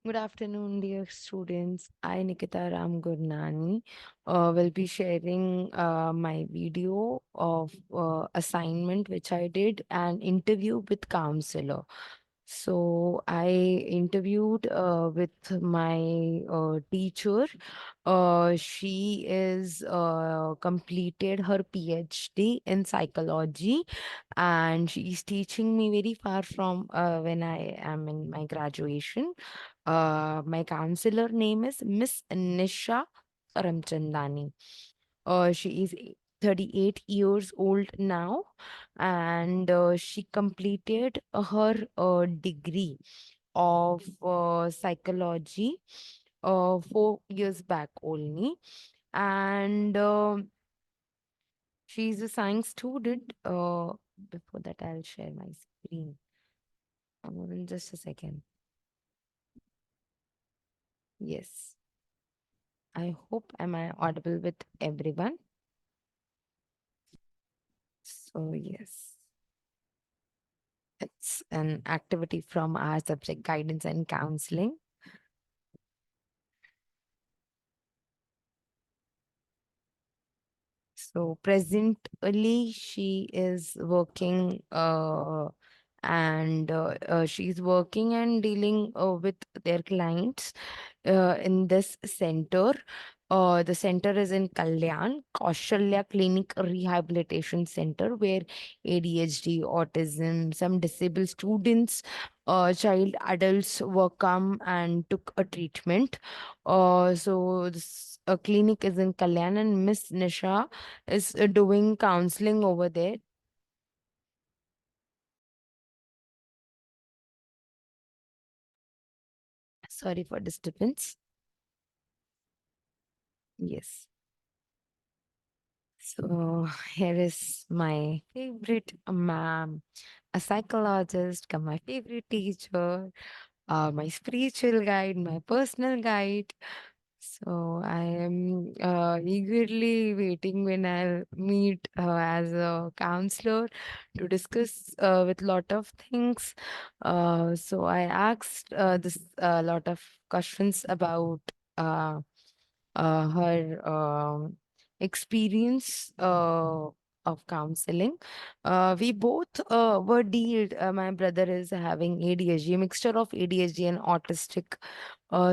Good afternoon, dear students. I, Nikita Ram Gurnani, will be sharing my video of assignment which I did an interview with counselor. So I interviewed with my teacher. She is completed her PhD in psychology, and she is teaching me very far from when I am in my graduation. My counselor name is Miss Nisha Ramchandani. She is 38 years old now, and she completed her degree of psychology 4 years back only. And she's a science student. Before that, I'll share my screen. In just a second. Yes. I hope am I audible with everyone? So yes, it's an activity from our subject guidance and counseling. So presently she is working and she's working and dealing with their clients in this center. The center is in Kalyan, Kaushalya Clinic Rehabilitation Center, where ADHD, autism, some disabled students, child adults were come and took a treatment. So this clinic is in Kalyan, and Miss Nisha is doing counseling over there. Sorry for disturbance. Yes. So here is my favorite ma'am, a psychologist, come my favorite teacher, my spiritual guide, my personal guide. So I am eagerly waiting when I'll meet as a counselor to discuss with lot of things. So I asked this lot of questions about uh, her experience of counseling. We both were dealt. My brother is having ADHD, mixture of ADHD and autistic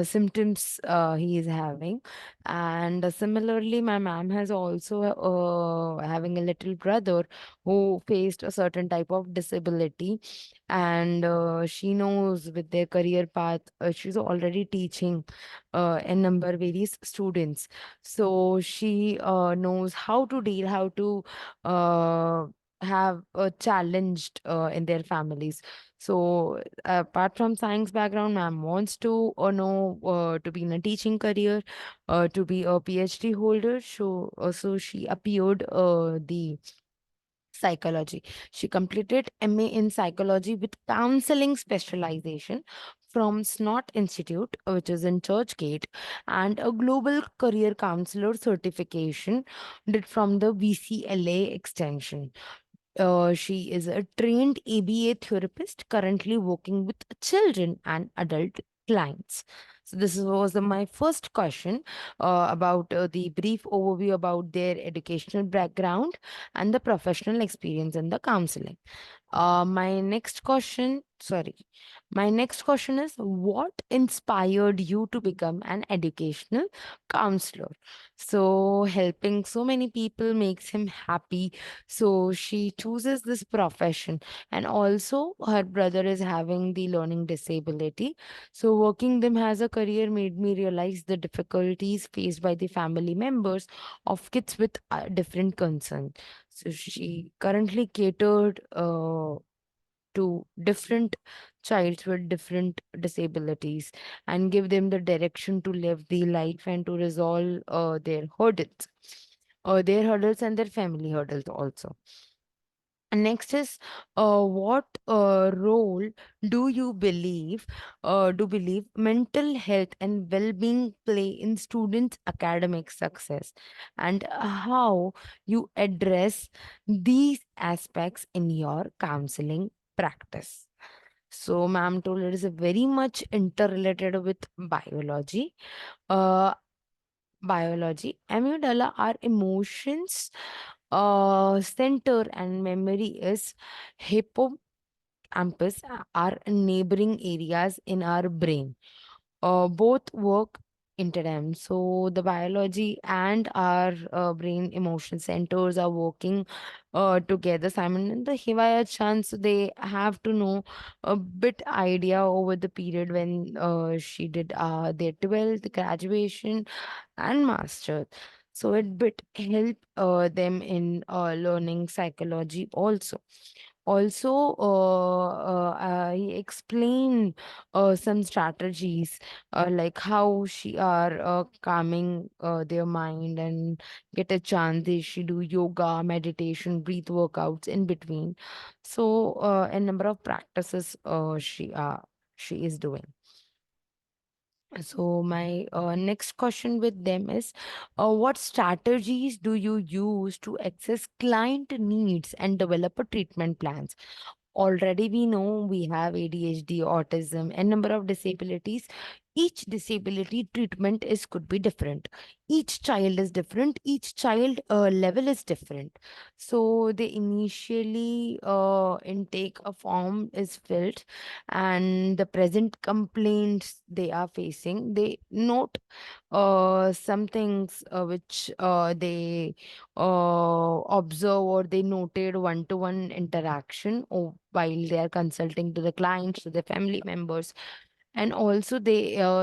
symptoms he is having. And similarly, my mom has also having a little brother who faced a certain type of disability. And she knows with their career path, she's already teaching a number various students. So she knows how to deal, how to uh, have challenged in their families. So apart from science background, ma'am wants to know to be in a teaching career, to be a PhD holder. So she appeared the psychology. She completed MA in psychology with counseling specialization from SNOT Institute, which is in Churchgate, and a global career counselor certification did from the VCLA extension. She is a trained ABA therapist currently working with children and adult clients. So this was my first question about the brief overview about their educational background and the professional experience in the counseling. My next question is, what inspired you to become an educational counselor? So helping so many people makes him happy, so she chooses this profession. And also her brother is having the learning disability, so working them as a career made me realize the difficulties faced by the family members of kids with different concerns. So she currently catered to different childs with different disabilities and give them the direction to live the life and to resolve their hurdles and their family hurdles also. And next is, what role do believe mental health and well-being play in students' academic success, and how you address these aspects in your counseling practice? So ma'am told it is a very much interrelated with biology. Uh, Amygdala, our emotions center, and memory is hippocampus, are neighboring areas in our brain. Both work in tandem. So the biology and our brain emotion centers are working together. Simon and the Hivaya chance, they have to know a bit idea over the period when she did their 12th graduation and master. So it bit help them in learning psychology also. Also, I explain some strategies like how she are calming their mind and get a chance. They should do yoga, meditation, breathe workouts in between. So a number of practices she is doing. So my next question with them is, what strategies do you use to access client needs and develop a treatment plans? Already we know we have ADHD, autism, and number of disabilities. Each disability treatment is could be different. Each child is different. Each child level is different. So they initially intake a form is filled, and the present complaints they are facing. They note some things which they observe, or they noted one-to-one interaction or while they are consulting to the clients, to the family members. And also frame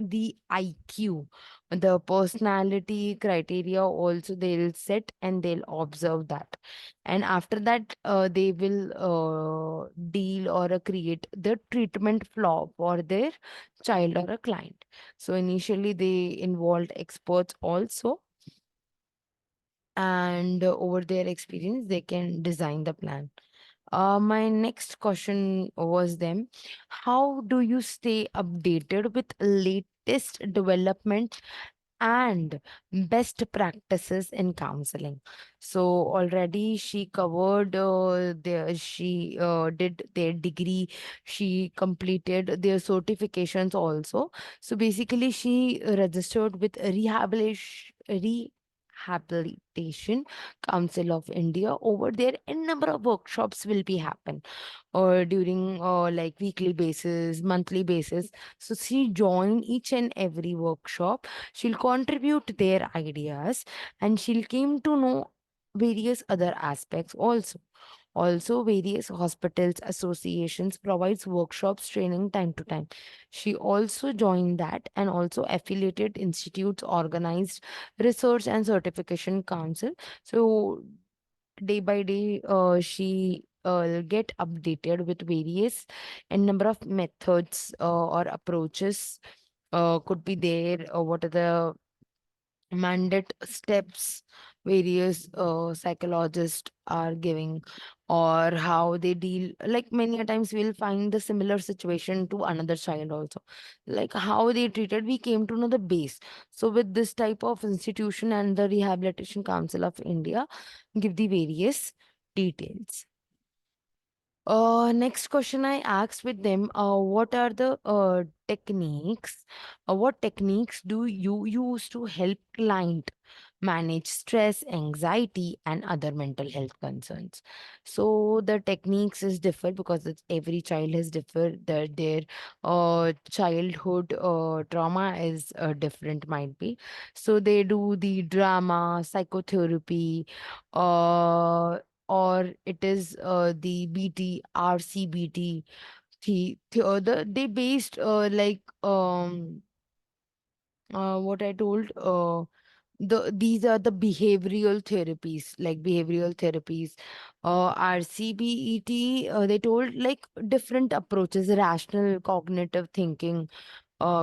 the IQ, the personality criteria also they'll set, and they'll observe that. And after that they will deal or create the treatment flow for their child or a client. So initially they involved experts also, and over their experience they can design the plan. My next question was them, how do you stay updated with latest development and best practices in counseling? So already she covered she did their degree, she completed their certifications also. So basically she registered with Rehabilitation Council of India. Over there a number of workshops will be happen or during like weekly basis, monthly basis. So she join each and every workshop. She'll contribute their ideas, and she'll came to know various other aspects also. Also, various hospitals associations provides workshops training time to time. She also joined that, and also affiliated institutes organized research and certification council. So day by day she get updated with various and number of methods or approaches could be there, or what are the mandate steps various psychologists are giving, or how they deal. Like many a times we'll find the similar situation to another child also, like how they treated, we came to know the base. So with this type of institution and the Rehabilitation Council of India give the various details. Next question I asked with them, what are the techniques? What techniques do you use to help client manage stress, anxiety, and other mental health concerns? So the techniques is differ because every child has different. Their childhood trauma is different, might be. So they do the drama, psychotherapy, uh or it is the BT, RCBT. They based what I told, these are the behavioral therapies, like behavioral therapies. RCBET, they told like different approaches, rational cognitive thinking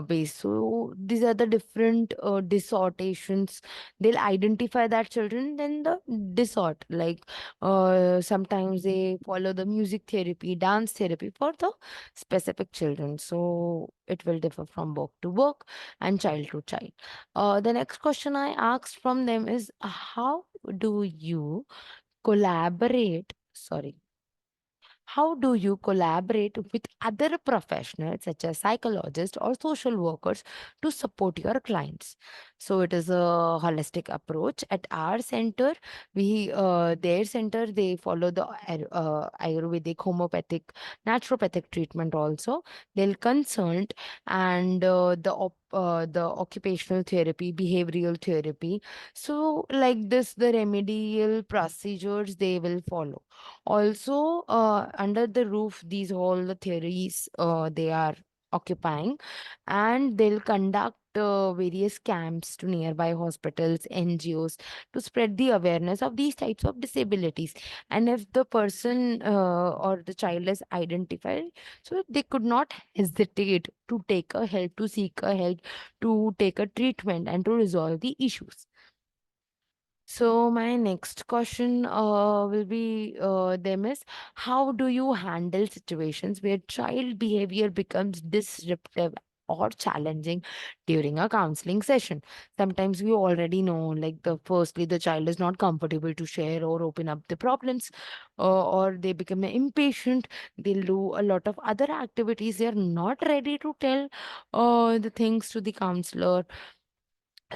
base. So these are the different dissortations. They'll identify that children, then the dissort. Like sometimes they follow the music therapy, dance therapy for the specific children. So it will differ from work to work and child to child. The next question I asked from them is, how do you collaborate? Sorry. How do you collaborate with other professionals such as psychologists or social workers to support your clients? So it is a holistic approach. At our center, we their center, they follow the Ayurvedic, homeopathic, naturopathic treatment also. They'll consult, and the occupational therapy, behavioral therapy. So like this, the remedial procedures they will follow. Also, under the roof, these all the theories they are occupying, and they'll conduct various camps to nearby hospitals, NGOs, to spread the awareness of these types of disabilities. And if the person or the child is identified, so they could not hesitate to take a help, to seek a help, to take a treatment, and to resolve the issues. So my next question will be them is, how do you handle situations where child behavior becomes disruptive or challenging during a counseling session? Sometimes we already know, like the firstly, the child is not comfortable to share or open up the problems, or they become impatient. They'll do a lot of other activities. They are not ready to tell the things to the counselor.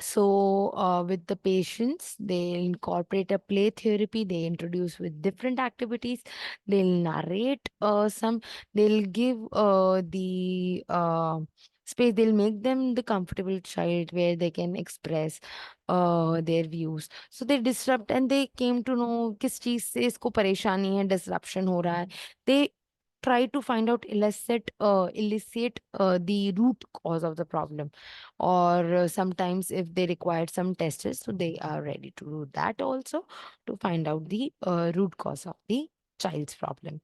So, with the patients, they incorporate a play therapy. They introduce with different activities. They'll narrate some. They'll give the space. They'll make them the comfortable child where they can express their views. So they disrupt, and they came to know किस चीज से इसको परेशानी है, disruption हो रहा है. They try to find out, elicit the root cause of the problem, or sometimes if they required some tests, so they are ready to do that also, to find out the root cause of the child's problem.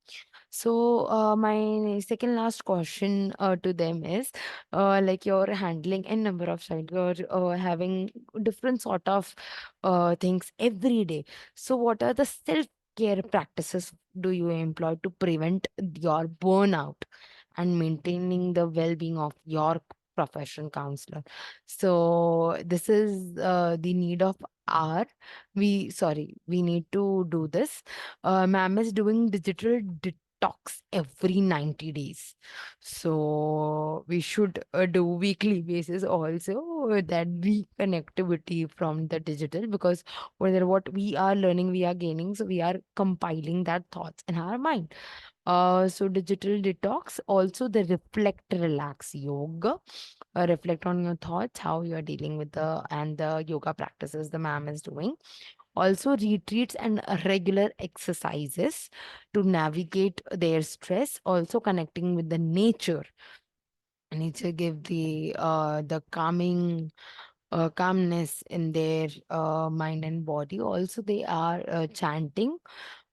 So my second last question to them is, like you're handling a number of child, you're having different sort of things every day. So what are the self care practices do you employ to prevent your burnout and maintaining the well-being of your profession counselor? So this is the need of our, we need to do this. Ma'am is doing digital detox every 90 days. So we should do weekly basis also, that reconnectivity from the digital, because whether what we are learning, we are gaining, so we are compiling that thoughts in our mind. So digital detox, also the reflect relax yoga. Reflect on your thoughts, how you are dealing with the yoga practices the ma'am is doing. Also retreats and regular exercises to navigate their stress. Also connecting with the nature. Nature give the calmness in their mind and body. Also they are chanting.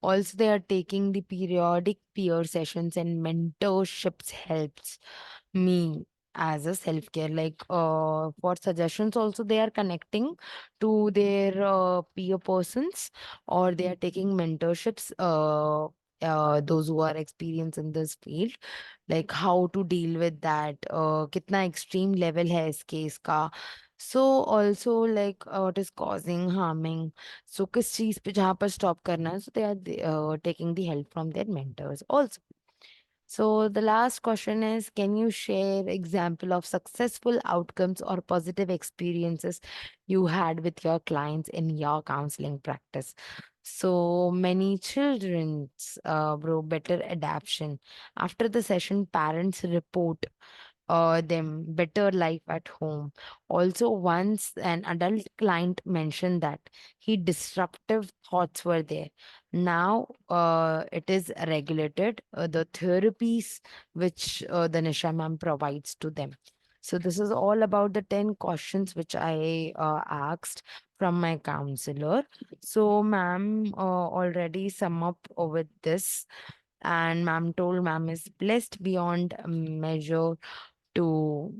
Also they are taking the periodic peer sessions, and mentorships helps me as a self care, like for suggestions also they are connecting to their peer persons, or they are taking mentorships, those who are experienced in this field, like how to deal with that, kitna extreme level hai is case ka. So also like what is causing harming, so किस चीज पे जहाँ पर stop करना है, so they are taking the help from their mentors also. So the last question is, can you share example of successful outcomes or positive experiences you had with your clients in your counseling practice? So many children's bro better adaptation. After the session, parents report them better life at home. Also, once an adult client mentioned that he disruptive thoughts were there. Now it is regulated. The therapies which the Nisha ma'am provides to them. So this is all about the 10 questions which I asked from my counselor. So ma'am already sum up with this, and ma'am told ma'am is blessed beyond measure to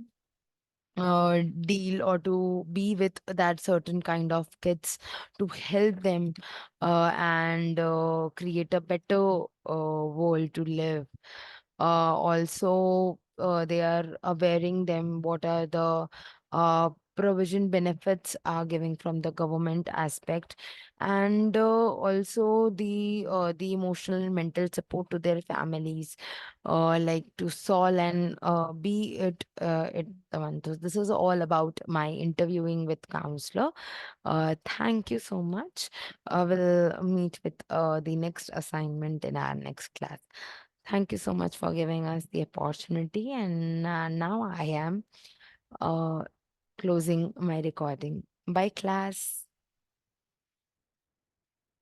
deal or to be with that certain kind of kids, to help them and create a better world to live. Also they are awareing them what are the provision benefits are giving from the government aspect, and also the emotional and mental support to their families, like to solve and be it the one. So this is all about my interviewing with counselor. Thank you so much. We'll meet with the next assignment in our next class. Thank you so much for giving us the opportunity. And now I am uh, closing my recording. Bye, class.